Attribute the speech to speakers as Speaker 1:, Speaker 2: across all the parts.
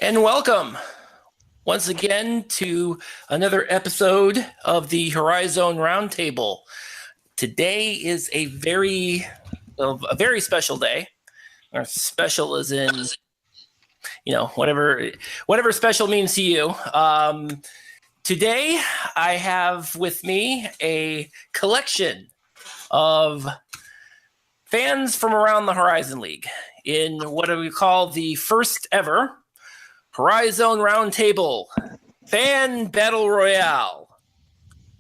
Speaker 1: And welcome once again to another episode of the HoriZone Roundtable. Today is a very special day. Or special as in, whatever special means to you. Today, I have with me a collection of fans from around the Horizon League in what we call the first ever HoriZone Roundtable Fan Battle Royale.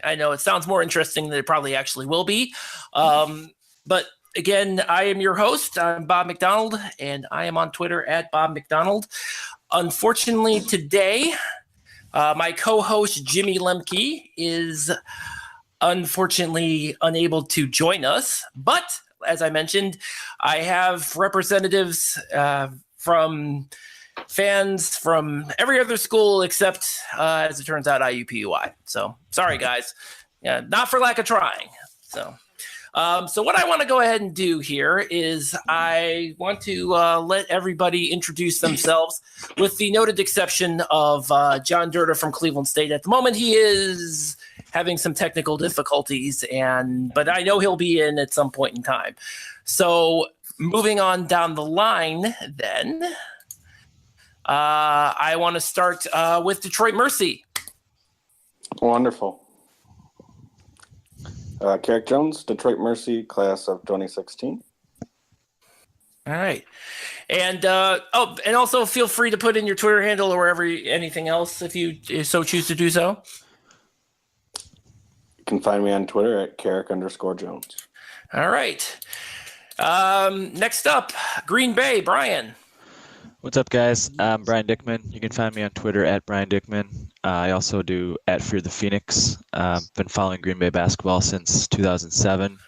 Speaker 1: I know it sounds more interesting than it probably actually will be. But again, I am your host. I'm Bob McDonald, and I am on Twitter at Bob McDonald. Unfortunately, today, my co-host Jimmy Lemke is unfortunately unable to join us. But as I mentioned, I have representatives from fans from every other school except, as it turns out, IUPUI. So sorry, guys. Yeah, not for lack of trying. So what I want to go ahead and do here is I want to let everybody introduce themselves, with the noted exception of John Durda from Cleveland State. At the moment, he is having some technical difficulties, but I know he'll be in at some point in time. So moving on down the line, then I want to start with Detroit Mercy.
Speaker 2: Wonderful. Carrick Jones, Detroit Mercy, class of 2016.
Speaker 1: All right. And and also feel free to put in your Twitter handle or wherever anything else if you so choose to do so.
Speaker 2: You can find me on Twitter at Carrick_Jones.
Speaker 1: All right. Next up, Green Bay, Brian.
Speaker 3: What's up, guys? I'm Brian Dickman. You can find me on Twitter at Brian Dickman. I also do at Fear the Phoenix. Been following Green Bay basketball since 2007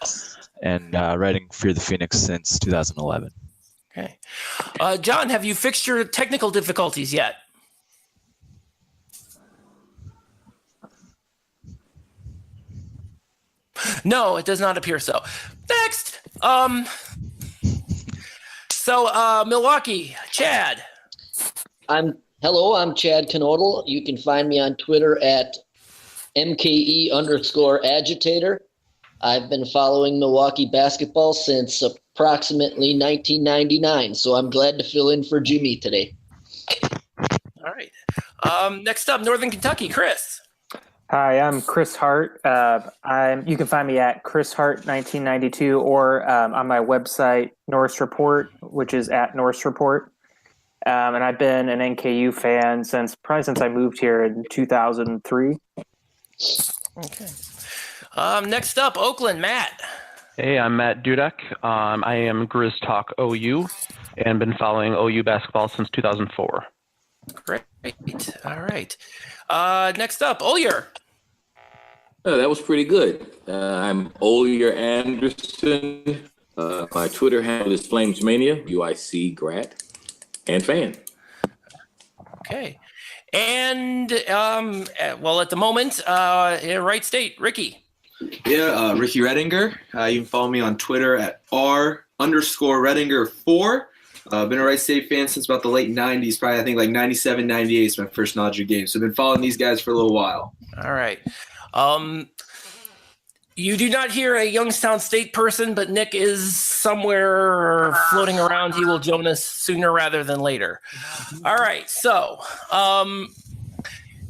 Speaker 3: and writing Fear the Phoenix since 2011.
Speaker 1: Okay. John, have you fixed your technical difficulties yet? No, it does not appear so. Next. Milwaukee, Chad.
Speaker 4: I'm Chad Knodel. You can find me on Twitter at MKE_agitator. I've been following Milwaukee basketball since approximately 1999, so I'm glad to fill in for Jimmy today.
Speaker 1: All right. Next up, Northern Kentucky, Chris.
Speaker 5: Hi, I'm Chris Hart. You can find me at Chris Hart 1992 or on my website Norse Report, which is at Norse Report. And I've been an NKU fan since I moved here in 2003.
Speaker 1: Okay. Next up, Oakland, Matt.
Speaker 6: Hey, I'm Matt Dudek. I am Grizz Talk OU and been following OU basketball since 2004.
Speaker 1: Great. All right. Next up, Olyer.
Speaker 7: Oh, that was pretty good. I'm Olyer Anderson. My Twitter handle is FlamesMania, UIC grad and fan.
Speaker 1: Okay. And, at the moment, Wright State, Ricky.
Speaker 8: Yeah, Ricky Redinger. You can follow me on Twitter at R_Redinger4. Been a Wright State fan since about the late 90s, probably I think like 97, 98 is my first knowledge of games. So I've been following these guys for a little while.
Speaker 1: All right. You do not hear a Youngstown State person, but Nick is somewhere floating around. He will join us sooner rather than later. All right. So,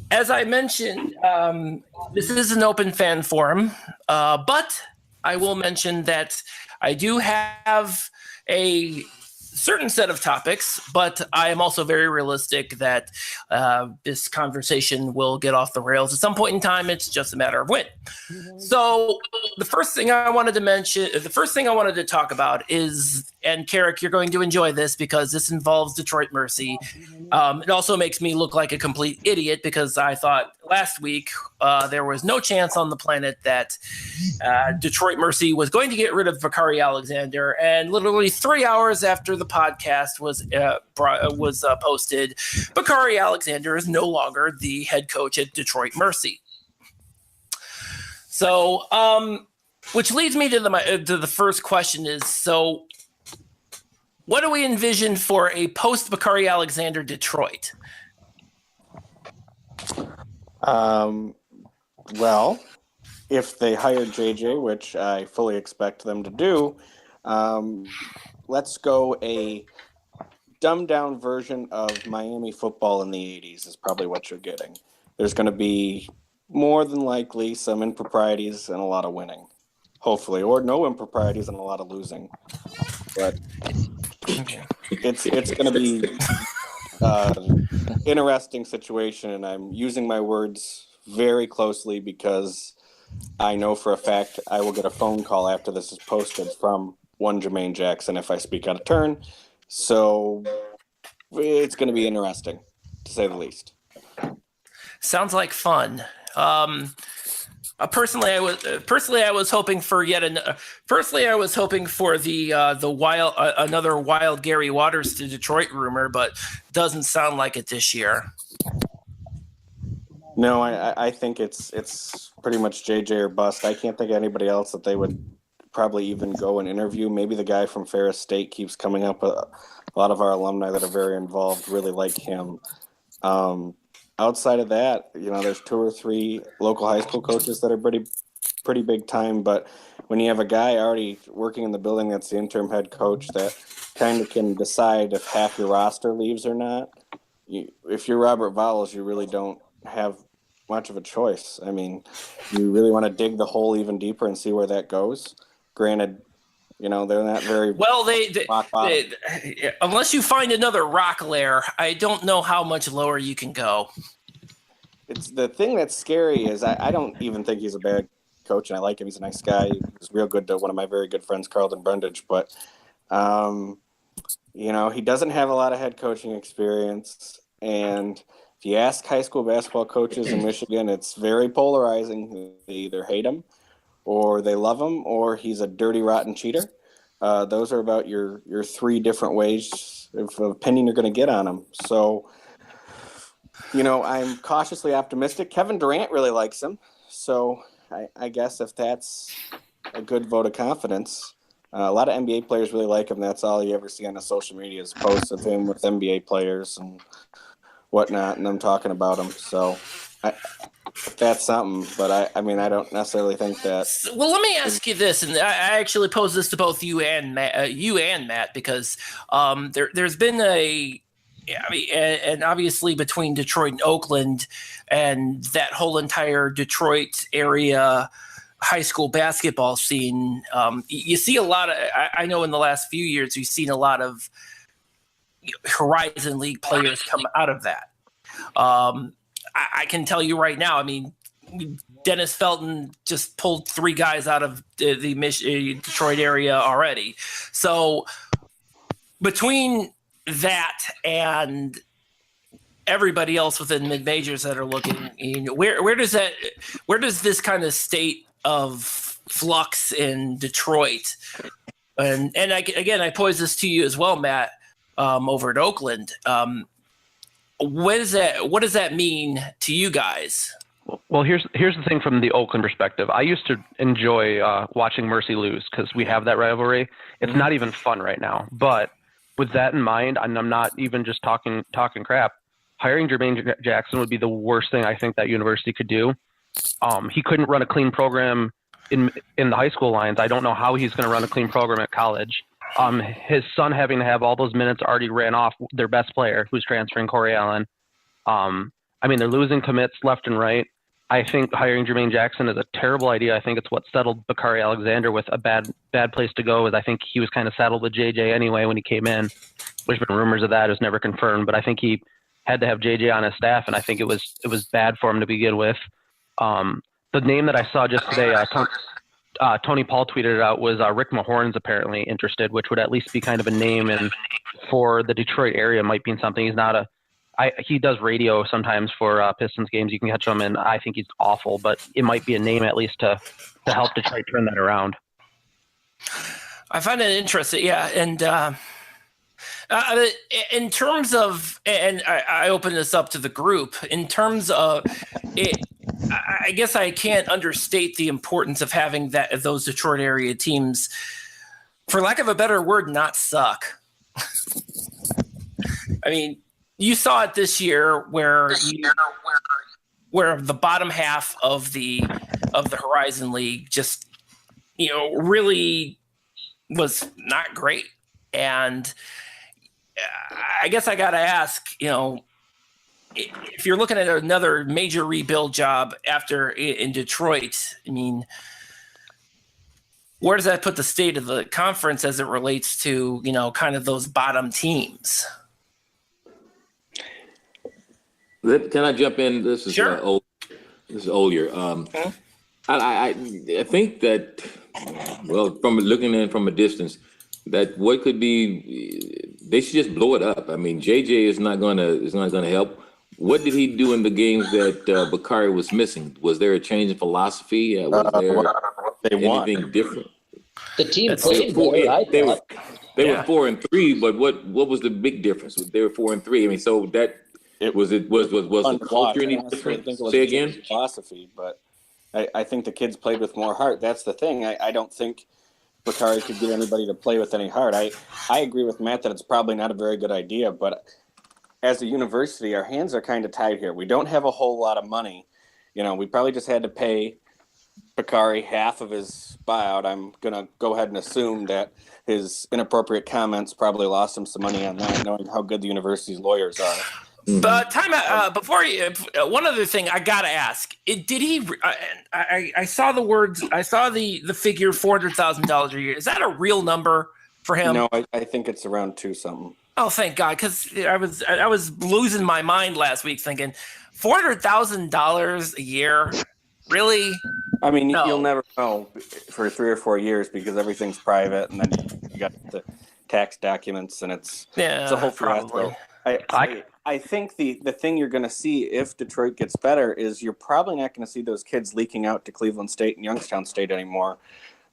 Speaker 1: as I mentioned, this is an open fan forum, but I will mention that I do have a certain set of topics, but I am also very realistic that this conversation will get off the rails at some point in time. It's just a matter of when. So the first thing I wanted to talk about is, and Carrick, you're going to enjoy this because this involves Detroit Mercy. It also makes me look like a complete idiot because I thought last week there was no chance on the planet that Detroit Mercy was going to get rid of Bakari Alexander, and literally 3 hours after the podcast was posted, Bakari Alexander is no longer the head coach at Detroit Mercy. So, which leads me to the first question is, so what do we envision for a post-Bakari Alexander Detroit?
Speaker 2: Well, if they hire JJ, which I fully expect them to do, let's go a dumbed down version of Miami football in the 80s is probably what you're getting. There's going to be more than likely some improprieties and a lot of winning, hopefully, or no improprieties and a lot of losing. But it's going to be interesting situation, and I'm using my words very closely because I know for a fact I will get a phone call after this is posted from one Jermaine Jackson if I speak out of turn. So it's going to be interesting, to say the least.
Speaker 1: Sounds like fun. Personally, I was hoping for another wild Gary Waters to Detroit rumor, but doesn't sound like it this year.
Speaker 2: No, I think it's pretty much JJ or bust. I can't think of anybody else that they would probably even go and interview. Maybe the guy from Ferris State keeps coming up. A lot of our alumni that are very involved really like him. Outside of that, there's 2 or 3 local high school coaches that are pretty big time. But when you have a guy already working in the building that's the interim head coach that kind of can decide if half your roster leaves or not, if you're Robert Vowles, you really don't have much of a choice. I mean, you really want to dig the hole even deeper and see where that goes. Granted, they're not very
Speaker 1: well. They unless you find another rock lair, I don't know how much lower you can go.
Speaker 2: It's the thing that's scary is I don't even think he's a bad coach, and I like him. He's a nice guy. He's real good to one of my very good friends, Carlton Brundage. But he doesn't have a lot of head coaching experience, and if you ask high school basketball coaches in Michigan, it's very polarizing. They either hate him, or they love him, or he's a dirty, rotten cheater. Those are about your 3 different ways of opinion you're going to get on him. So, I'm cautiously optimistic. Kevin Durant really likes him. So I guess if that's a good vote of confidence, a lot of NBA players really like him. That's all you ever see on the social media is posts of him with NBA players and whatnot, and them talking about him. So that's something, but I mean, I don't necessarily think that.
Speaker 1: Well, let me ask you this, and I actually pose this to both you and Matt, because there's been and obviously between Detroit and Oakland, and that whole entire Detroit area high school basketball scene, you see a lot of. I know in the last few years you've seen a lot of HoriZone League players come out of that. I can tell you right now, I mean, Dennis Felton just pulled 3 guys out of the Detroit area already. So between that and everybody else within mid-majors that are looking, where does this kind of state of flux in Detroit? And I pose this to you as well, Matt, over at Oakland. What does that mean to you guys?
Speaker 6: Well, here's the thing from the Oakland perspective. I used to enjoy watching Mercy lose because we have that rivalry. It's not even fun right now. But with that in mind, and I'm not even just talking crap, hiring Jermaine Jackson would be the worst thing I think that university could do. He couldn't run a clean program in the high school lines. I don't know how he's going to run a clean program at college. His son having to have all those minutes already ran off their best player who's transferring, Corey Allen. I mean, they're losing commits left and right. I think hiring Jermaine Jackson is a terrible idea. I think it's what settled Bakari Alexander with a bad place to go. Is I think he was kind of saddled with JJ anyway when he came in. There's been rumors of that. It was never confirmed, but I think he had to have JJ on his staff, and I think it was bad for him to begin with. The name that I saw just today, Tony Paul tweeted it out, was Rick Mahorn's apparently interested, which would at least be kind of a name, and for the Detroit area might mean something. He's not he does radio sometimes for Pistons games. You can catch him, and I think he's awful, but it might be a name at least to help Detroit turn that around.
Speaker 1: I find it interesting, yeah, and in terms of, and I open this up to the group, in terms of it, I guess I can't understate the importance of having those Detroit area teams, for lack of a better word, not suck. I mean, you saw it this year where the bottom half of the Horizon League just, really was not great. And I guess I got to ask, if you're looking at another major rebuild job in Detroit, I mean, where does that put the state of the conference as it relates to, kind of those bottom teams?
Speaker 7: Can I jump in? This is
Speaker 1: Sure.
Speaker 7: This is Olier. I think that, well, from looking in from a distance, that what could be, they should just blow it up. I mean, JJ is not gonna help. What did he do in the games that Bakari was missing? Was there a change in philosophy? Was there anything different?
Speaker 4: The team played better, I thought.
Speaker 7: They were 4-3, but what was the big difference? They were 4-3. I mean, so that was the culture any different? Say again.
Speaker 2: Philosophy, but I think the kids played with more heart. That's the thing. I don't think Bakari could get anybody to play with any heart. I agree with Matt that it's probably not a very good idea, but as a university, our hands are kind of tied here. We don't have a whole lot of money. We probably just had to pay Bakari half of his buyout. I'm going to go ahead and assume that his inappropriate comments probably lost him some money on that, knowing how good the university's lawyers are.
Speaker 1: But time out, before you, one other thing I gotta ask: did he? I saw the words. I saw the figure $400,000 a year. Is that a real number for him?
Speaker 2: No, I think it's around 2 something.
Speaker 1: Oh, thank God, because I was losing my mind last week thinking $400,000 a year. Really?
Speaker 2: I mean,
Speaker 1: No.
Speaker 2: You'll never know for 3 or 4 years because everything's private, and then you got the tax documents, and it's a whole fiasco. I think the thing you're going to see if Detroit gets better is you're probably not going to see those kids leaking out to Cleveland State and Youngstown State anymore.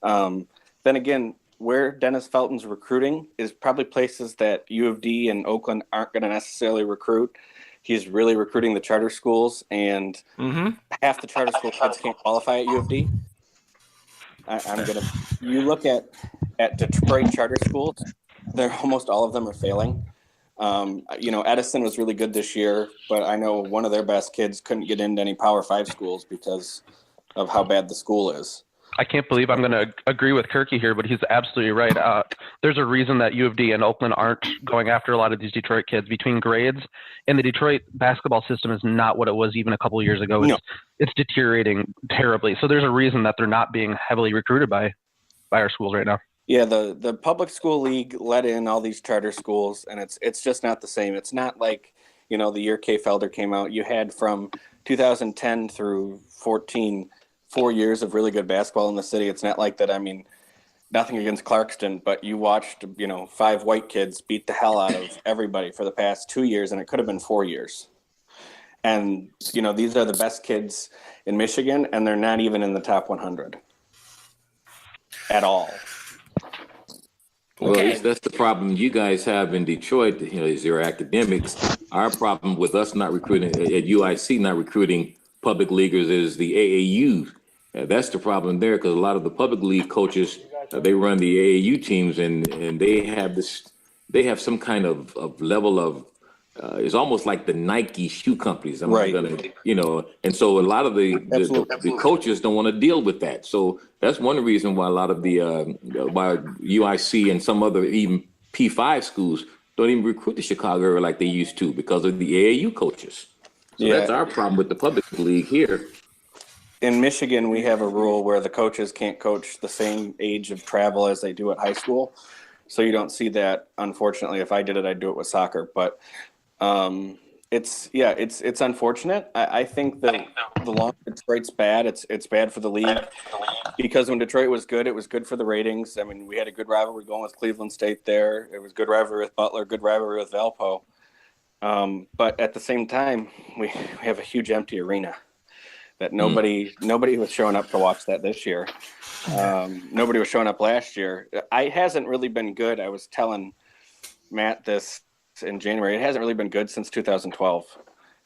Speaker 2: Then again, where Dennis Felton's recruiting is probably places that U of D and Oakland aren't going to necessarily recruit. He's really recruiting the charter schools, and half the charter school kids can't qualify at U of D. You look at Detroit charter schools, almost all of them are failing. Edison was really good this year, but I know one of their best kids couldn't get into any Power 5 schools because of how bad the school is.
Speaker 6: I can't believe I'm going to agree with Kirky here, but he's absolutely right. There's a reason that U of D and Oakland aren't going after a lot of these Detroit kids between grades, and the Detroit basketball system is not what it was even a couple of years ago. It's deteriorating terribly. So there's a reason that they're not being heavily recruited by our schools right now.
Speaker 2: Yeah, the public school league let in all these charter schools, and it's just not the same. It's not like, the year Kay Felder came out. You had from 2010 through 14 4 years of really good basketball in the city. It's not like that. I mean, nothing against Clarkston, but you watched, 5 white kids beat the hell out of everybody for the past 2 years, and it could have been 4 years. And, these are the best kids in Michigan, and they're not even in the top 100 at all.
Speaker 7: Well, that's the problem you guys have in Detroit, is your academics. Our problem with us not recruiting at UIC, not recruiting public leaguers is the AAU. That's the problem there, because a lot of the public league coaches, they run the AAU teams, and they have some kind of level of, it's almost like the Nike shoe companies.
Speaker 2: Right.
Speaker 7: And so a lot of the coaches don't want to deal with that. So that's one reason why a lot of why UIC and some other even P5 schools don't even recruit the Chicago area like they used to, because of the AAU coaches. So that's our problem with the public league here.
Speaker 2: In Michigan, we have a rule where the coaches can't coach the same age of travel as they do at high school. So you don't see that. Unfortunately, if I did it, I'd do it with soccer. But it's unfortunate. I think that the longer Detroit's bad, it's bad for the league, because when Detroit was good, it was good for the ratings. I mean, we had a good rivalry going with Cleveland State there. It was good rivalry with Butler, good rivalry with Valpo. But at the same time, we have a huge empty arena that nobody was showing up to watch that this year. Nobody was showing up last year. It hasn't really been good. I was telling Matt this in January. It hasn't really been good since 2012.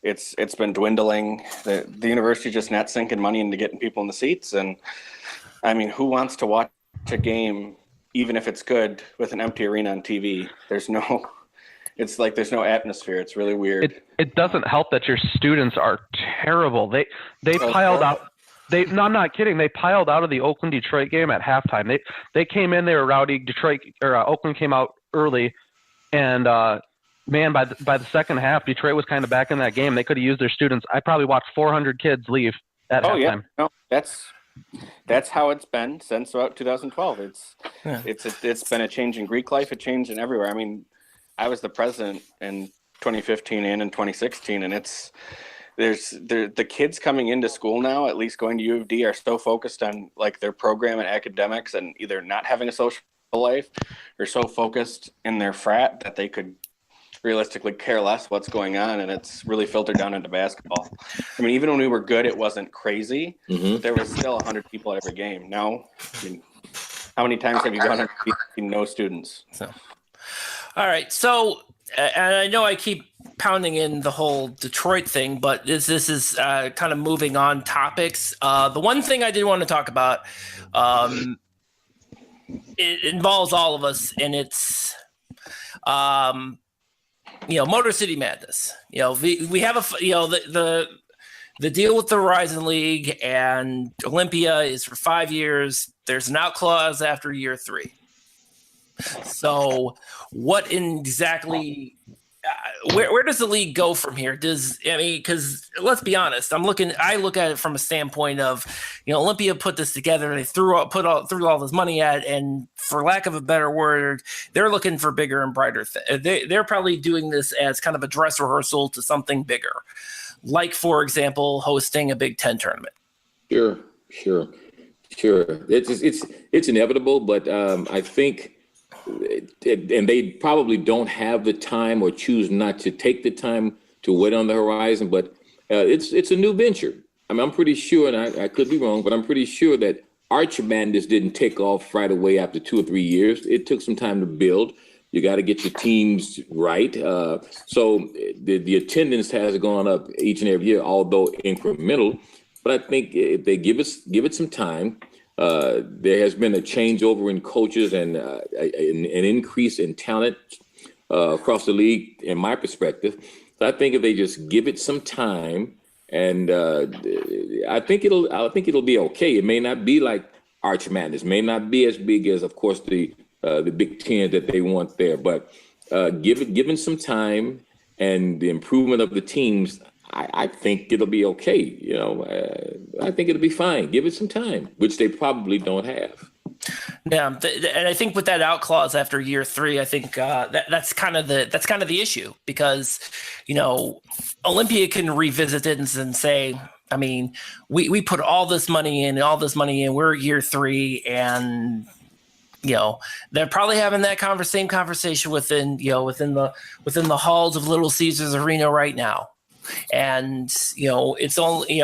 Speaker 2: It's been dwindling. The university's just not sinking money into getting people in the seats. And I mean, who wants to watch a game even if it's good with an empty arena on TV, there's no atmosphere. It's really weird.
Speaker 6: It doesn't help that your students are terrible. They piled out. No, I'm not kidding. They piled out of the Oakland Detroit game at halftime. They came in. They were rowdy. Oakland came out early, and man, by the second half, Detroit was kind of back in that game. They could have used their students. I probably watched 400 kids leave at halftime.
Speaker 2: Yeah, no, that's how it's been since about 2012. It's been a change in Greek life, a change in everywhere. I mean, I was the president in 2015 and in 2016, and the kids coming into school now, at least going to U of D, are so focused on like their program and academics and either not having a social life or so focused in their frat that they could realistically care less what's going on, and it's really filtered down into basketball. I mean, even when we were good, it wasn't crazy. But there was still 100 people at every game. Now, I mean, how many times have you gone and seen no students?
Speaker 1: So, all right. So, and I know I keep pounding in the whole Detroit thing, but this is kind of moving on topics. The one thing I did want to talk about, it involves all of us, and it's Motor City Madness. We have the deal with the HoriZone League, and Olympia is for 5 years. There's an out clause after year 3. So what exactly, where does the league go from here? Because let's be honest, I look at it from a standpoint of, Olympia put this together. They threw all this money at it, and for lack of a better word, they're looking for bigger and brighter. They're probably doing this as kind of a dress rehearsal to something bigger, like, for example, hosting a Big Ten tournament.
Speaker 7: Sure. It's inevitable, but I think. And they probably don't have the time or choose not to take the time to wait on the horizon, but it's a new venture. I mean, I'm pretty sure, and I could be wrong, but I'm pretty sure that Arch Madness didn't take off right away after 2 or 3 years. It took some time to build. You got to get your teams right. So the attendance has gone up each and every year, although incremental. But I think if they give it some time, there has been a changeover in coaches and an increase in talent across the league, in my perspective. So I think if they just give it some time, and I think it'll be okay. It may not be like Arch Madness, may not be as big as, of course, the Big Ten that they want there, but given some time and the improvement of the teams, I think it'll be okay. I think it'll be fine. Give it some time, which they probably don't have.
Speaker 1: Yeah, and I think with that out clause after year 3, I think that's kind of the issue, because Olympia can revisit it and say, I mean, we put all this money in. We're year 3, and they're probably having that same conversation within the halls of Little Caesars Arena right now. And, it's only,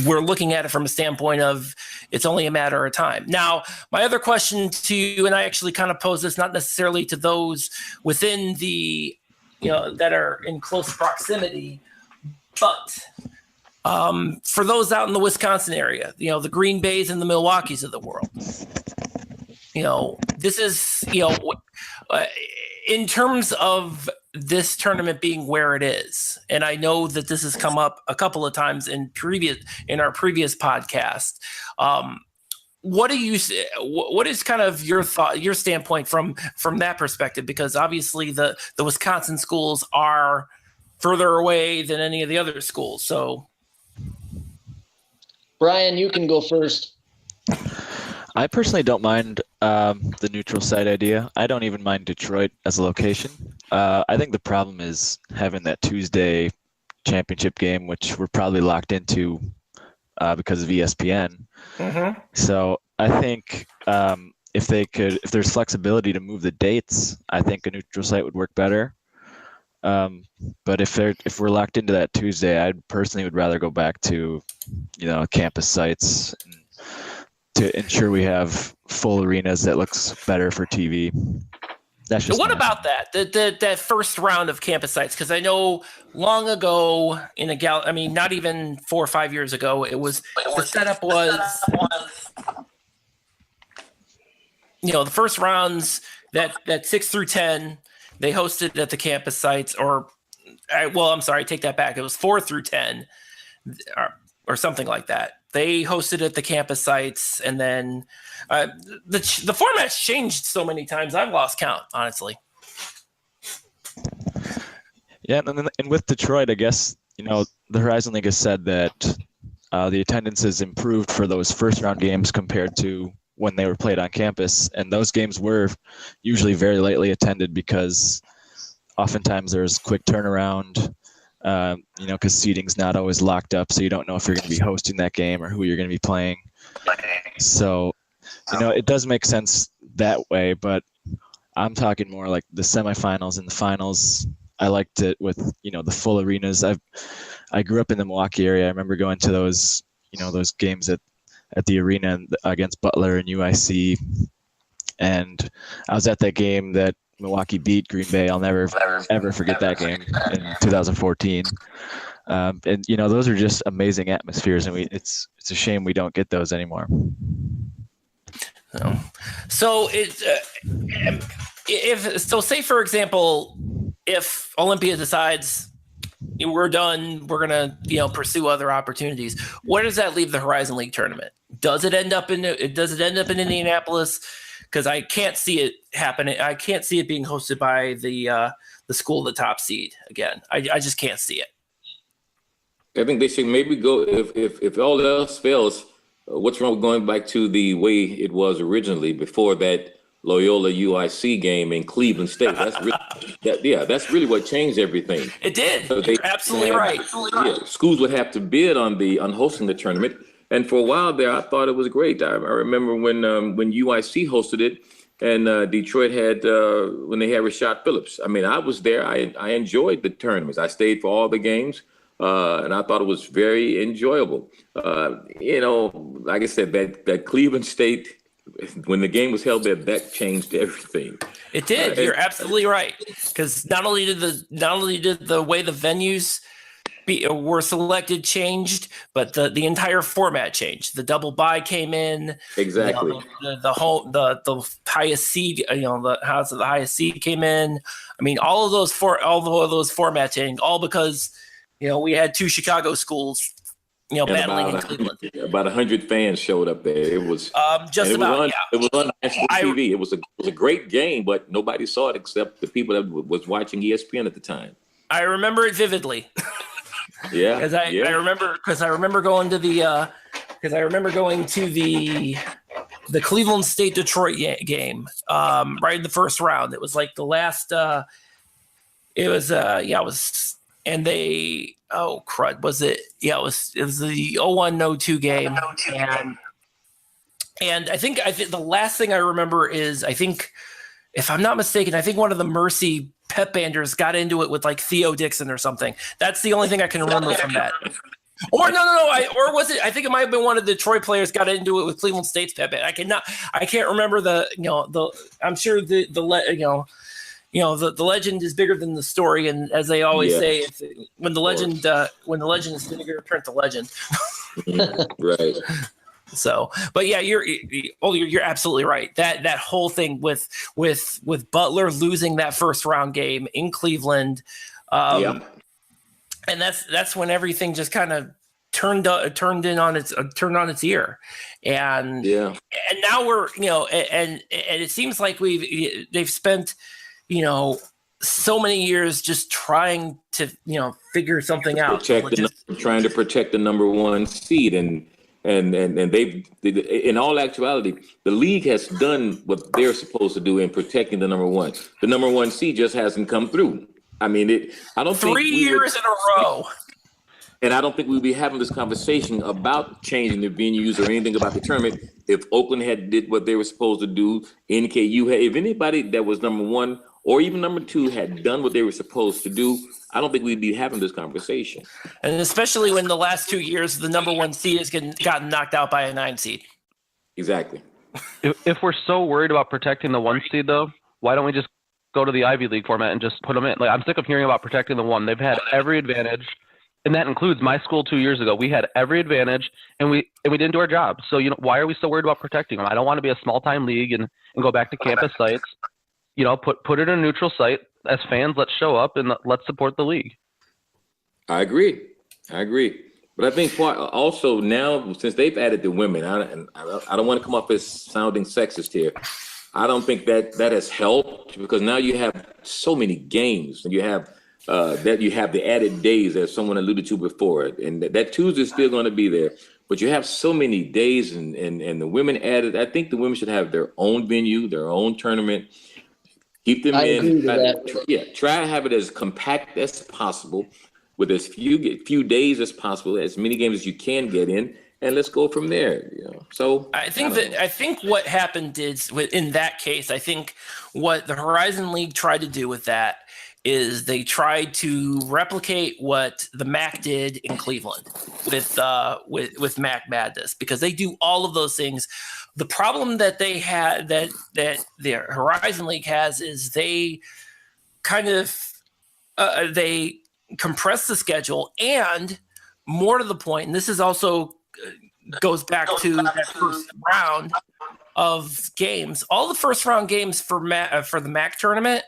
Speaker 1: we're looking at it from a standpoint of it's only a matter of time. Now, my other question to you, and I actually kind of pose this not necessarily to those within the, that are in close proximity, but for those out in the Wisconsin area, the Green Bays and the Milwaukees of the world, this is, in terms of this tournament being where it is, and I know that this has come up a couple of times in our previous podcast. What is kind of your standpoint from that perspective? Because obviously the Wisconsin schools are further away than any of the other schools. So,
Speaker 4: Brian, you can go first.
Speaker 3: I personally don't mind the neutral site idea. I don't even mind Detroit as a location. I think the problem is having that Tuesday championship game, which we're probably locked into because of ESPN.
Speaker 1: Mm-hmm.
Speaker 3: So I think if there's flexibility to move the dates, I think a neutral site would work better. But if we're locked into that Tuesday, I personally would rather go back to campus sites to ensure we have full arenas that looks better for TV. That's just
Speaker 1: what about that? That first round of campus sites? Because I know long ago not even 4 or 5 years ago, the setup was the first rounds that 6 through 10, they hosted at the campus sites, I'm sorry, take that back. It was 4 through 10 or something like that. They hosted at the campus sites, and then the format's changed so many times, I've lost count, honestly.
Speaker 3: Yeah, and with Detroit, I guess, the Horizon League has said that the attendance has improved for those first-round games compared to when they were played on campus, and those games were usually very lightly attended because oftentimes there's quick turnaround, because seating's not always locked up, so you don't know if you're going to be hosting that game or who you're going to be playing. So, it does make sense that way, but I'm talking more like the semifinals and the finals. I liked it with, the full arenas. I grew up in the Milwaukee area. I remember going to those, those games at the arena against Butler and UIC. And I was at that game that Milwaukee beat Green Bay. I'll never, ever forget that game in 2014. And, those are just amazing atmospheres, and it's a shame we don't get those anymore.
Speaker 1: So say, for example, if Olympia decides we're done, we're going to, pursue other opportunities, where does that leave the Horizon League tournament? Does it end up in Indianapolis? Because I can't see it happening. I can't see it being hosted by the school, the top seed again. I just can't see it.
Speaker 7: I think they should maybe go, if all else fails, what's wrong with going back to the way it was originally before that Loyola UIC game in Cleveland State? That's really, that's really what changed everything.
Speaker 1: It did.
Speaker 7: So
Speaker 1: You're absolutely right.
Speaker 7: Yeah, schools would have to bid on hosting the tournament. And for a while there, I thought it was great. I remember when UIC hosted it, and Detroit had when they had Rashad Phillips. I mean, I was there. I enjoyed the tournaments. I stayed for all the games, and I thought it was very enjoyable. Like I said, that Cleveland State, when the game was held there, that changed everything.
Speaker 1: It did. You're absolutely right. Because not only did the way the venues were selected changed, but the entire format changed. The double bye came in.
Speaker 7: Exactly.
Speaker 1: The highest seed, the house of the highest seed came in. I mean, all of those formats changed, all because we had two Chicago schools battling in Cleveland.
Speaker 7: About 100 fans showed up there. It was
Speaker 1: just about.
Speaker 7: It was on national TV. It was a great game, but nobody saw it except the people that was watching ESPN at the time.
Speaker 1: I remember it vividly.
Speaker 7: Yeah,
Speaker 1: because I remember going to the Cleveland State Detroit game right in the first round. It was like the last. It was and they was it? Yeah, it was the 01-02 game, and I think the last thing I remember is, I think, if I'm not mistaken, I think one of the Mercy pep banders got into it with like Theo Dixon or something. That's the only thing I can remember from that. Or or was it? I think it might have been one of the Detroit players got into it with Cleveland State's pep band. I can't remember I'm sure the legend is bigger than the story, and as they always say, when the legend is bigger, print the legend.
Speaker 7: Right.
Speaker 1: So, but yeah, you're absolutely right. That whole thing with Butler losing that first round game in Cleveland, and that's when everything just kind of turned on its ear, and now we're and it seems like they've spent so many years just trying to figure something out,
Speaker 7: trying to protect the number one seed, and they've, in all actuality, the league has done what they're supposed to do in protecting the number one. The number one seed just hasn't come through. I mean, I don't think
Speaker 1: 3 years in a row.
Speaker 7: And I don't think we'd be having this conversation about changing the venues or anything about the tournament if Oakland had did what they were supposed to do. NKU had, if anybody that was number one or even number two had done what they were supposed to do, I don't think we'd be having this conversation.
Speaker 1: And especially when the last 2 years, the number one seed has gotten knocked out by a 9 seed.
Speaker 7: Exactly.
Speaker 6: If we're so worried about protecting the 1 seed, though, why don't we just go to the Ivy League format and just put them in? Like, I'm sick of hearing about protecting the 1. They've had every advantage. And that includes my school 2 years ago. We had every advantage, and we didn't do our job. So, why are we still worried about protecting them? I don't want to be a small-time league and go back to campus sites. Put it in a neutral site. As fans, let's show up and let's support the league.
Speaker 7: I agree. But I think also now, since they've added the women, I don't want to come off as sounding sexist here. I don't think that has helped, because now you have so many games, and you have the added days, as someone alluded to before, and that Tuesday is still going to be there. But you have so many days, and the women added. I think the women should have their own venue, their own tournament. Keep them in. Try to have it as compact as possible, with as few days as possible, as many games as you can get in, and let's go from there. So
Speaker 1: I think what happened is, in that case, I think what the HoriZone League tried to do with that is they tried to replicate what the MAC did in Cleveland with MAC Madness, because they do all of those things. The problem that they had, that the HoriZone League has, is they kind of they compress the schedule, and more to the point, and this is also goes back to that first round of games. All the first round games for the MAC tournament,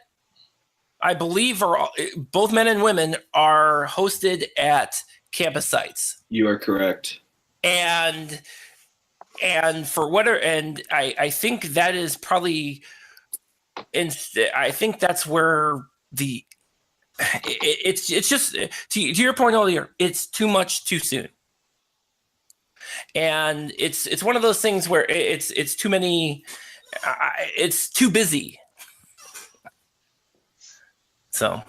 Speaker 1: I believe, are both men and women are hosted at campus sites.
Speaker 8: You are correct.
Speaker 1: And for whatever, and I think that is probably, I think that's where it's just to your point earlier, it's too much too soon. And it's one of those things where it's too many, it's too busy. So,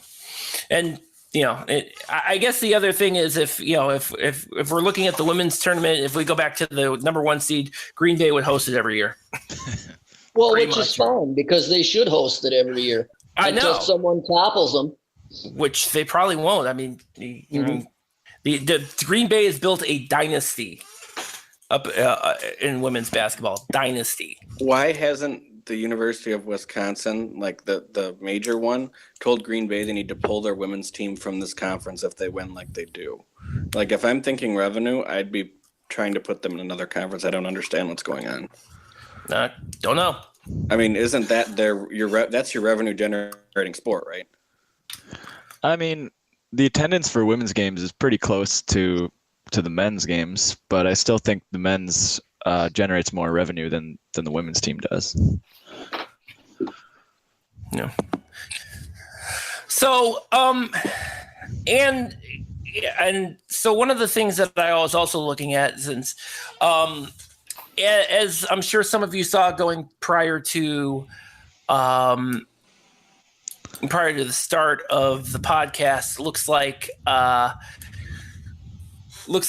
Speaker 1: and I guess the other thing is, if we're looking at the women's tournament, if we go back to the number 1 seed, Green Bay would host it every year.
Speaker 4: Well, which is fine, because they should host it every year.
Speaker 1: I know.
Speaker 4: Until someone topples them.
Speaker 1: Which they probably won't. I mean, the Green Bay has built a dynasty up in women's basketball. Dynasty.
Speaker 2: Why hasn't the University of Wisconsin, like the major one, told Green Bay they need to pull their women's team from this conference if they win like they do? Like, if I'm thinking revenue, I'd be trying to put them in another conference. I don't understand what's going on.
Speaker 1: Don't know.
Speaker 2: I mean, isn't that that's your revenue generating sport, right?
Speaker 3: I mean, the attendance for women's games is pretty close to the men's games, but I still think the men's generates more revenue than the women's team does.
Speaker 1: No. So, and so one of the things that I was also looking at, since, as I'm sure some of you saw going prior to the start of the podcast, looks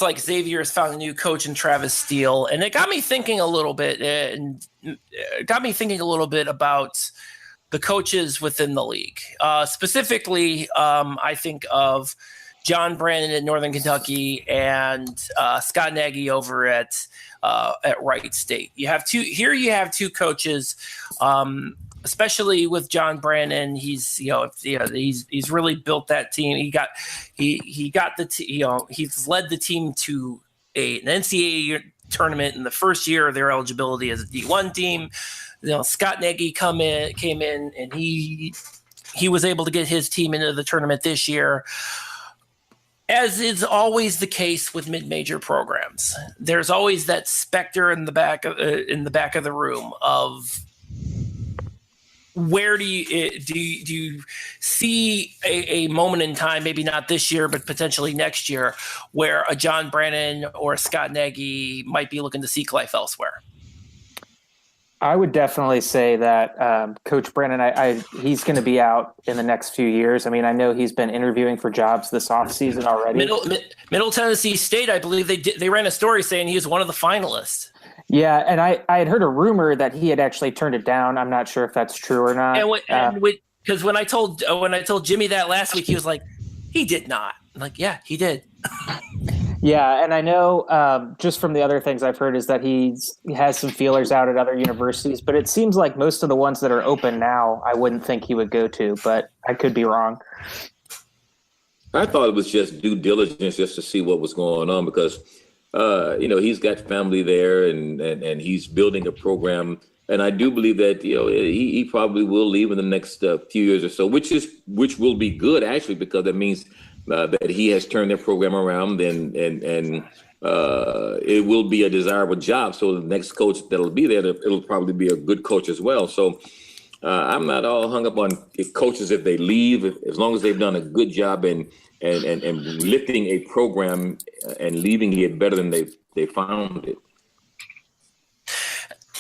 Speaker 1: like Xavier has found a new coach in Travis Steele, and it got me thinking a little bit, about the coaches within the league. Specifically, I think of John Brandon at Northern Kentucky and Scott Nagy over at Wright State. You have two coaches. Especially with John Brandon, he's really built that team. He's led the team to an NCAA tournament in the first year of their eligibility as a D1 team. Scott Nagy came in, and he was able to get his team into the tournament this year. As is always the case with mid-major programs, there's always that specter in the back of the room of, where do you see a moment in time, maybe not this year, but potentially next year, where a John Brandon or a Scott Nagy might be looking to seek life elsewhere?
Speaker 5: I would definitely say that Coach Brandon, he's going to be out in the next few years. I mean, I know he's been interviewing for jobs this offseason already.
Speaker 1: Middle Tennessee State, I believe they ran a story saying he was one of the finalists.
Speaker 5: Yeah, and I had heard a rumor that he had actually turned it down. I'm not sure if that's true or not.
Speaker 1: Because when I told Jimmy that last week, he was like, he did not. I'm like, yeah, he did.
Speaker 5: Yeah, and I know just from the other things I've heard is that he has some feelers out at other universities, but it seems like most of the ones that are open now, I wouldn't think he would go to, but I could be wrong.
Speaker 7: I thought it was just due diligence just to see what was going on because, he's got family there and he's building a program. And I do believe that, he probably will leave in the next few years or so, which will be good, actually, because that means that he has turned their program around and it will be a desirable job. So the next coach that'll be there, it'll probably be a good coach as well. So I'm not all hung up on coaches if they leave, as long as they've done a good job and lifting a program and leaving it better than they found it.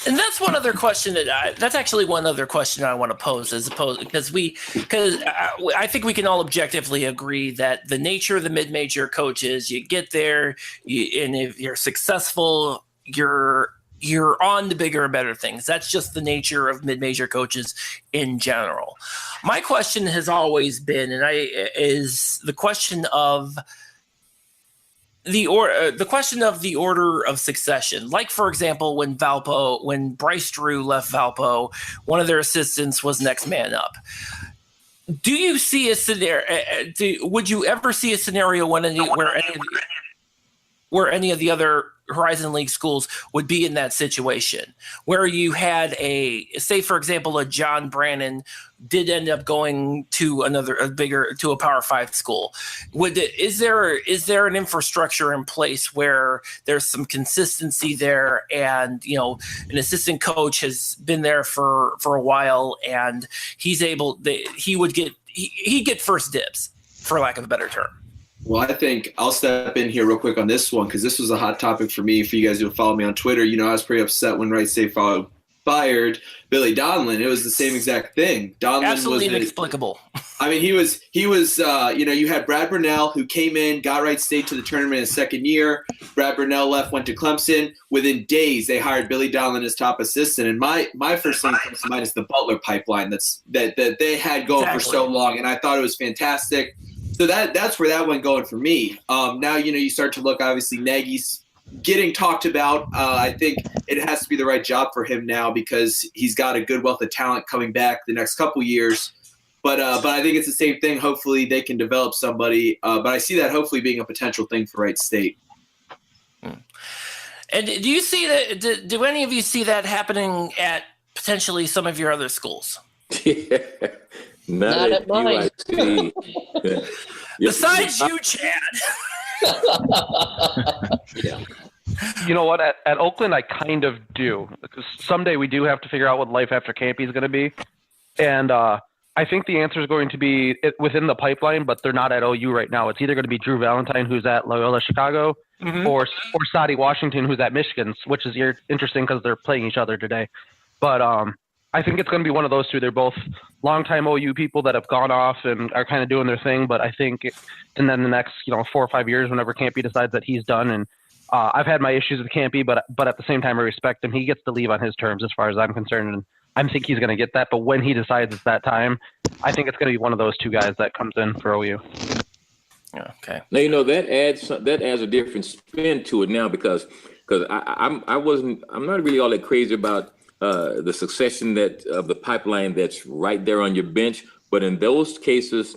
Speaker 1: And that's one other question that's actually one other question I want to pose because I think we can all objectively agree that the nature of the mid-major coaches, you get there, and if you're successful, you're on to bigger and better things. That's just the nature of mid-major coaches in general. My question has always been, is the question of the order of succession. Like, for example, when Bryce Drew left Valpo, one of their assistants was next man up. Do you see a scenario? Would you ever see a scenario where any of the other Horizon League schools would be in that situation, where you had say, for example, a John Brannon did end up going to a Power 5 school? Is there an infrastructure in place where there's some consistency there, and an assistant coach has been there for a while, and he'd get first dibs, for lack of a better term?
Speaker 8: Well, I think I'll step in here real quick on this one because this was a hot topic for me. For you guys who follow me on Twitter, I was pretty upset when Wright State fired Billy Donlin. It was the same exact thing. Donlin
Speaker 1: absolutely inexplicable.
Speaker 8: I mean, he was. You had Brad Burnell, who came in, got Wright State to the tournament in his second year. Brad Burnell left, went to Clemson. Within days, they hired Billy Donlin as top assistant. And my first thing that comes to mind is the Butler pipeline that they had going for so long, and I thought it was fantastic. So that's where that went going for me. Now, you start to look, obviously, Nagy's getting talked about. I think it has to be the right job for him now because he's got a good wealth of talent coming back the next couple years. But I think it's the same thing. Hopefully they can develop somebody. But I see that hopefully being a potential thing for Wright State.
Speaker 1: And do you see that? Do any of you see that happening at potentially some of your other schools?
Speaker 7: Not at mine.
Speaker 1: Besides you, Chad.
Speaker 7: Yeah.
Speaker 6: You know what? At Oakland, I kind of do. Because someday we do have to figure out what life after Campy is going to be. And I think the answer is going to be within the pipeline, but they're not at OU right now. It's either going to be Drew Valentine, who's at Loyola Chicago, or Sadi Washington, who's at Michigan, which is interesting because they're playing each other today. But I think it's going to be one of those two. They're both longtime OU people that have gone off and are kind of doing their thing. But I think, and then the next 4 or 5 years, whenever Campy decides that he's done, and I've had my issues with Campy, but at the same time, I respect him. He gets to leave on his terms, as far as I'm concerned, and I think he's going to get that. But when he decides it's that time, I think it's going to be one of those two guys that comes in for OU.
Speaker 1: Okay.
Speaker 7: Now that adds a different spin to it now because I'm not really all that crazy about the succession of the pipeline that's right there on your bench. But in those cases,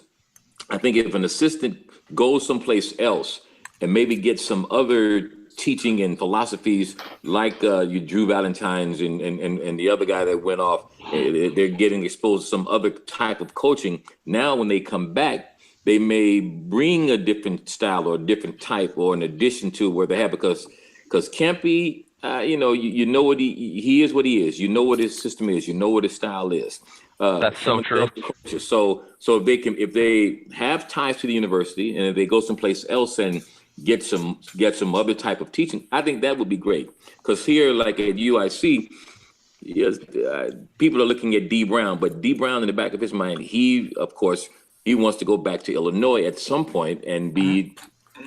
Speaker 7: I think if an assistant goes someplace else and maybe gets some other teaching and philosophies like you Drew Valentine's and the other guy that went off, they're getting exposed to some other type of coaching. Now, when they come back, they may bring a different style or a different type or an addition to where they have because Campy, you know what he is, what he is. You know what his system is. You know what his style is.
Speaker 6: That's so true.
Speaker 7: So if they have ties to the university and if they go someplace else and get some other type of teaching, I think that would be great. Because here, like at UIC, yes, people are looking at D Brown, but D Brown in the back of his mind, he wants to go back to Illinois at some point and be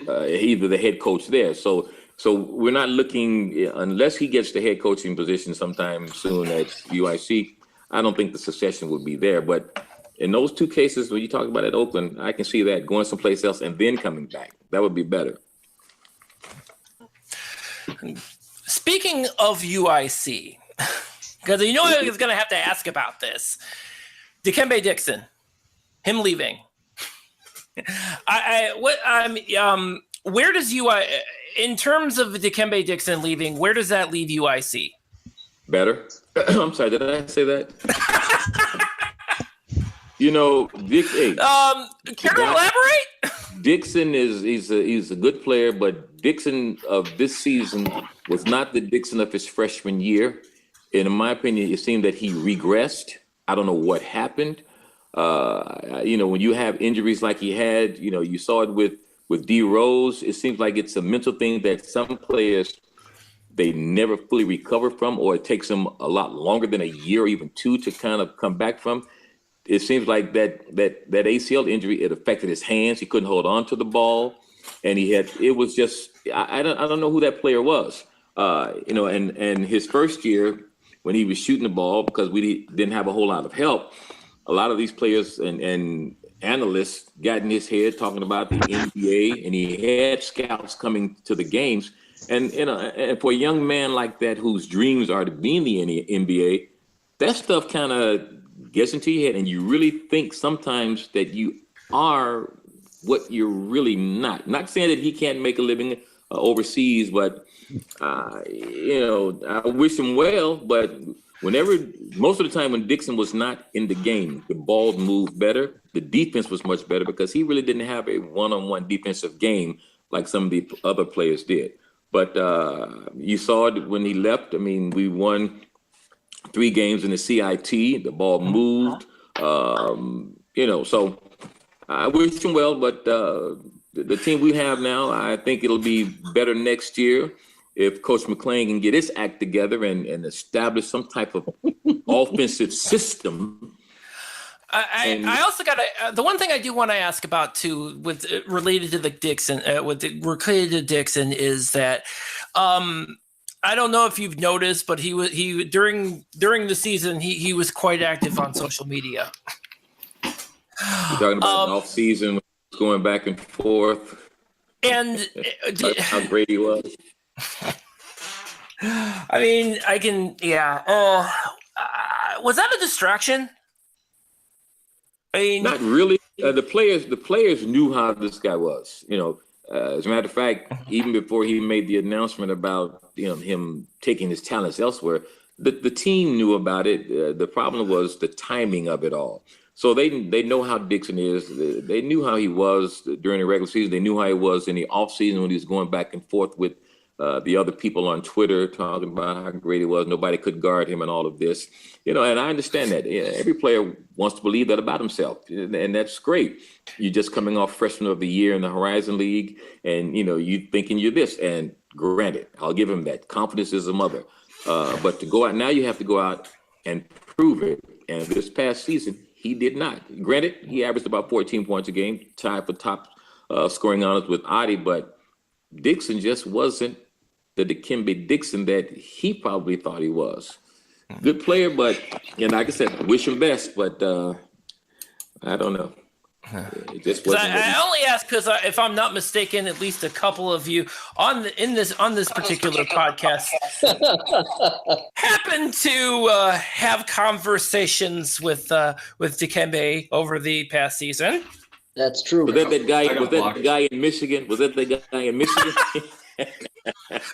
Speaker 7: either the head coach there. So we're not looking, unless he gets the head coaching position sometime soon at UIC, I don't think the succession would be there. But in those two cases, when you talk about at Oakland, I can see that going someplace else and then coming back. That would be better.
Speaker 1: Speaking of UIC, because I was going to have to ask about this, Dikembe Dixon, him leaving. Where does UI, in terms of Dikembe Dixon leaving, where does that leave UIC?
Speaker 7: Better. I'm sorry, did I say that? Care
Speaker 1: to elaborate?
Speaker 7: Dixon he's a good player, but Dixon of this season was not the Dixon of his freshman year. And in my opinion, it seemed that he regressed. I don't know what happened. When you have injuries like he had, you saw it with D Rose. It seems like it's a mental thing that some players they never fully recover from, or it takes them a lot longer than a year or even two to kind of come back from. It seems like that ACL injury, it affected his hands. He couldn't hold on to the ball, and it was just I don't know who that player was. And his first year when he was shooting the ball, because we didn't have a whole lot of help, a lot of these players and analysts got in his head talking about the NBA, and he had scouts coming to the games. And and for a young man like that whose dreams are to be in the NBA, that stuff kind of gets into your head, and you really think sometimes that you are what you're really not. Not saying that he can't make a living overseas, but I wish him well. But most of the time when Dixon was not in the game, the ball moved better. The defense was much better because he really didn't have a one-on-one defensive game like some of the other players did. But you saw it when he left. I mean, we won 3 games in the CIT. The ball moved. So I wish him well. But the team we have now, I think it'll be better next year if Coach McClain can get his act together and establish some type of offensive system.
Speaker 1: I also got the one thing I do want to ask about too, with related to the Dixon, related to Dixon is that I don't know if you've noticed, but he during the season he was quite active on social media.
Speaker 7: You're talking about off season, going back and forth,
Speaker 1: and
Speaker 7: how great he was.
Speaker 1: I mean, was that a distraction? I mean,
Speaker 7: not really. The players knew how this guy was. As a matter of fact, even before he made the announcement about him taking his talents elsewhere, the team knew about it. The problem was the timing of it all. So they know how Dixon is. They knew how he was during the regular season. They knew how he was in the off season when he was going back and forth with the other people on Twitter talking about how great he was. Nobody could guard him and all of this. And I understand that. Every player wants to believe that about himself, and that's great. You're just coming off freshman of the year in the HoriZone League, and you thinking you're this. And granted, I'll give him that. Confidence is a mother. But to go out now, you have to go out and prove it. And this past season, he did not. Granted, he averaged about 14 points a game, tied for top scoring honors with Adi, but Dixon just wasn't the Dikembe Dixon that he probably thought he was. Good player, but like I said, wish him best. But I don't know. It just wasn't.
Speaker 1: I only ask because if I'm not mistaken, at least a couple of you on this particular podcast happen to have conversations with Dikembe over the past season.
Speaker 4: That's true.
Speaker 7: Was that the guy in Michigan? Was that the guy in Michigan?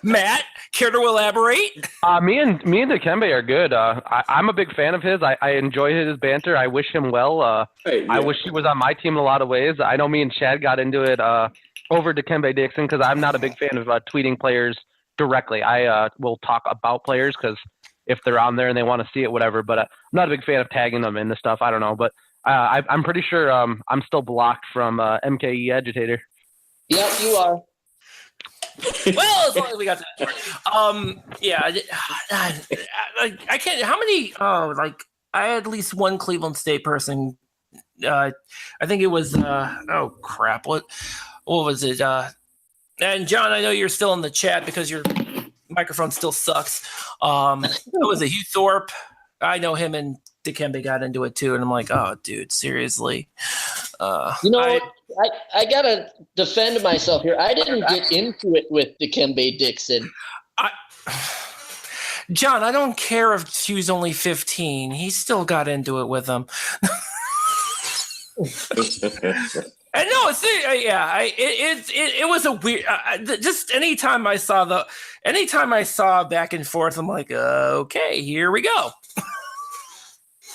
Speaker 1: Matt, care to elaborate?
Speaker 6: Me and Dikembe are good. I'm a big fan of his. I enjoy his banter. I wish him well. I wish he was on my team in a lot of ways. I know me and Chad got into it over Dikembe Dixon because I'm not a big fan of tweeting players directly. I will talk about players because if they're on there and they want to see it, whatever. But I'm not a big fan of tagging them in the stuff. I don't know. But I'm pretty sure I'm still blocked from MKE Agitator.
Speaker 4: Yep, you are.
Speaker 1: Well, as long as we got that. I can't. How many? I had at least one Cleveland State person. I think it was. Oh crap! What was it? And John, I know you're still in the chat because your microphone still sucks. It was a Hugh Thorpe. I know him and Dikembe got into it too, and I'm like, oh, dude, seriously.
Speaker 4: I gotta defend myself here. I didn't get into it with Dikembe Dixon.
Speaker 1: John, I don't care if she was only 15. He still got into it with him. And no, it was a weird. Just anytime I saw back and forth, I'm like, okay, here we go.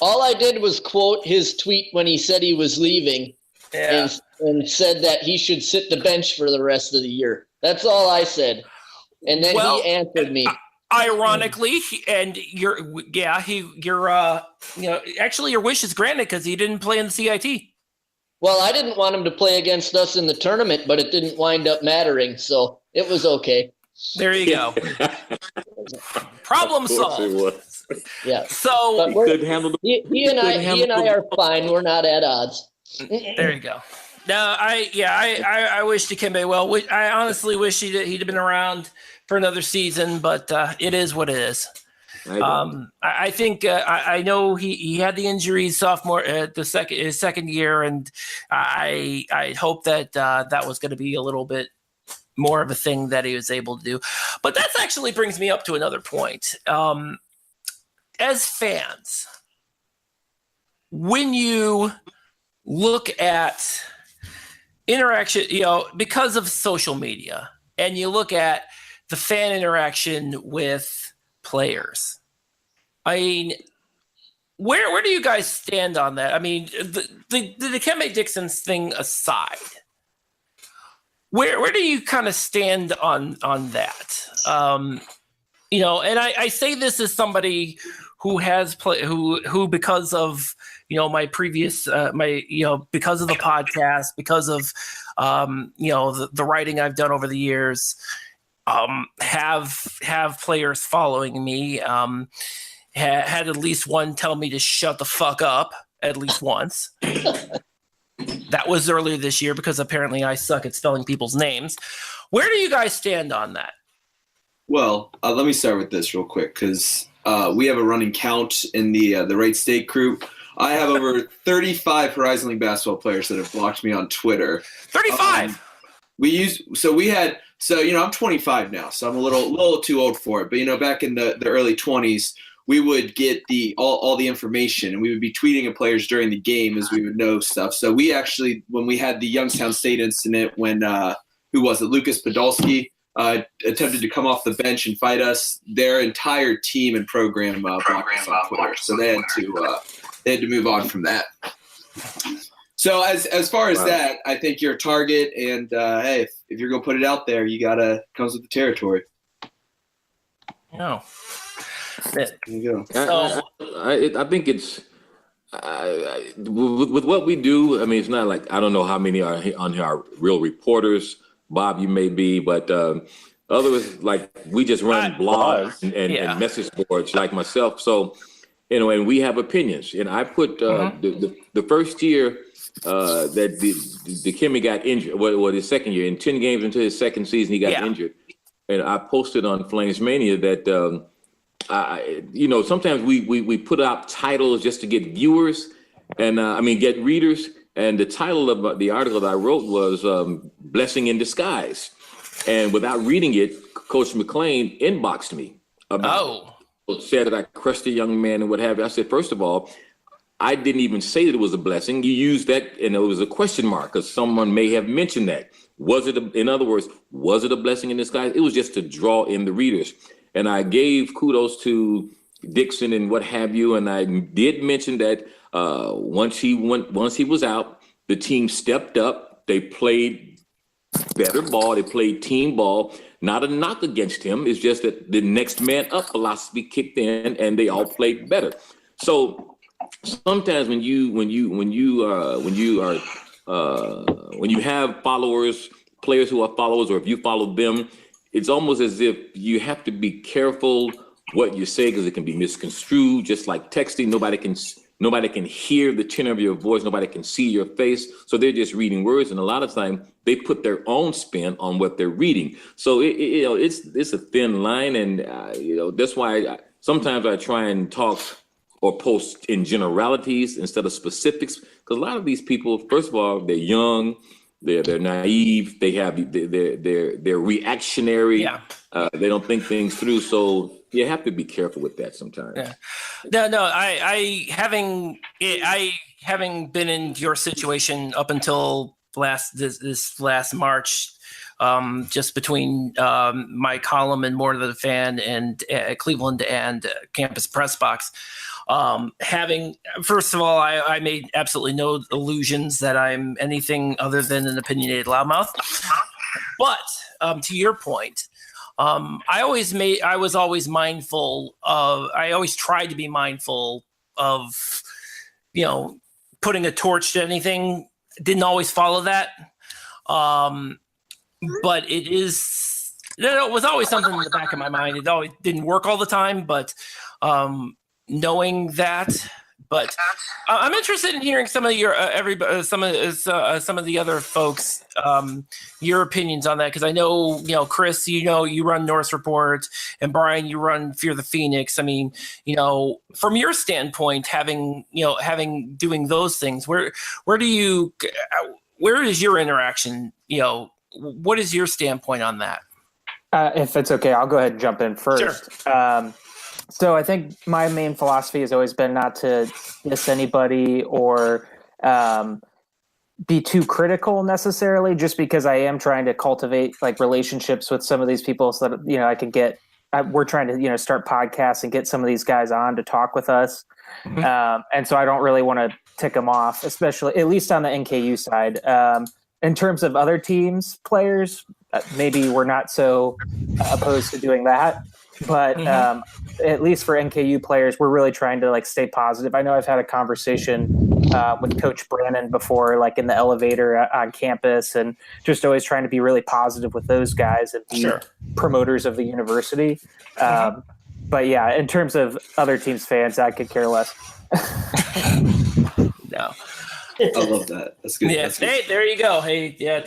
Speaker 4: All I did was quote his tweet when he said he was leaving,
Speaker 1: Yeah.
Speaker 4: and said that he should sit the bench for the rest of the year. That's all I said, and then he answered me.
Speaker 1: Ironically, actually, your wish is granted because he didn't play in the CIT.
Speaker 4: Well, I didn't want him to play against us in the tournament, but it didn't wind up mattering, so it was okay.
Speaker 1: There you go. Problem solved.
Speaker 4: Yeah.
Speaker 1: So
Speaker 4: he and I are fine. We're not at odds.
Speaker 1: There you go. No, I wish Dikembe well. I honestly wish he'd have been around for another season, but it is what it is. I think I know he had the injuries sophomore his second year, and I hope that that was going to be a little bit more of a thing that he was able to do. But that actually brings me up to another point. As fans, when you look at interaction, because of social media, and you look at the fan interaction with players, I mean, where do you guys stand on that? I mean, the Dikembe Dixon's thing aside, where do you kind of stand on that? And I say this as somebody who has who because of my previous because of the podcast, because of the writing I've done over the years, have players following me, had at least one tell me to shut the fuck up at least once. That was earlier this year because apparently I suck at spelling people's names. Where do you guys stand on that?
Speaker 8: Well, let me start with this real quick because we have a running count in the Wright State group. I have over 35 HoriZone League basketball players that have blocked me on Twitter.
Speaker 1: 35.
Speaker 8: I'm 25 now, so I'm a little too old for it. But back in the early 20s, we would get all the information, and we would be tweeting at players during the game as we would know stuff. So we actually, when we had the Youngstown State incident, when Lucas Podolsky attempted to come off the bench and fight us, their entire team and program blocked us on Twitter. So they had to move on from that. So as far as that, I think you're a target, and hey, if you're gonna put it out there, comes with the territory.
Speaker 1: No.
Speaker 8: There you go.
Speaker 7: I think it's with what we do. I mean, it's not like I don't know how many are on here are real reporters. Bob, you may be, but others like we just run blogs and message boards like myself. So and we have opinions. And I put the first year that the Kimmy got injured, his second year, in 10 games into his second season, he got injured. And I posted on Flames Mania that sometimes we put out titles just to get viewers and get readers. And the title of the article that I wrote was Blessing in Disguise. And without reading it, Coach McLean inboxed me about said that I crushed a young man and what have you. I said, first of all, I didn't even say that it was a blessing. You used that and it was a question mark because someone may have mentioned that. In other words, was it a blessing in disguise? It was just to draw in the readers. And I gave kudos to Dixon and what have you. And I did mention that once he was out, the team stepped up. They played better ball. They played team ball. Not a knock against him. It's just that the next man up philosophy kicked in, and they all played better. So sometimes when you have followers, players who are followers, or if you follow them, it's almost as if you have to be careful what you say because it can be misconstrued. Just like texting, nobody can hear the tenor of your voice. Nobody can see your face. So they're just reading words. And a lot of time they put their own spin on what they're reading. So it's a thin line. And, that's why sometimes I try and talk or post in generalities instead of specifics. Because a lot of these people, first of all, they're young, they're naive, they're reactionary. Yeah. They don't think things through. So you have to be careful with that sometimes.
Speaker 1: Yeah. No. I having been in your situation up until this last March, just between my column and More to the Fan and Cleveland and Campus Press Box. First of all, I made absolutely no illusions that I'm anything other than an opinionated loudmouth. But to your point, I always tried to be mindful of, putting a torch to anything. Didn't always follow that. But it was always something in the back of my mind. It always didn't work all the time, but knowing that. But I'm interested in hearing some of your some of the other folks, your opinions on that, because I know Chris, you run North Report, and Brian, you run Fear the Phoenix. I mean, from your standpoint, having doing those things, where is your interaction? What is your standpoint on that?
Speaker 5: If it's okay, I'll go ahead and jump in first. Sure. So I think my main philosophy has always been not to diss anybody or be too critical necessarily, just because I am trying to cultivate relationships with some of these people so that, I can we're trying to, start podcasts and get some of these guys on to talk with us. Mm-hmm. And so I don't really want to tick them off, especially at least on the NKU side. In terms of other teams, players, maybe we're not so opposed to doing that. But at least for NKU players, we're really trying to stay positive. I know I've had a conversation with Coach Brannon before, in the elevator on campus, and just always trying to be really positive with those guys and be promoters of the university. But yeah, in terms of other teams' fans, I could care less.
Speaker 1: No.
Speaker 8: I love that. That's good.
Speaker 1: Yeah.
Speaker 8: That's good.
Speaker 1: Hey, there you go. Hey, yeah.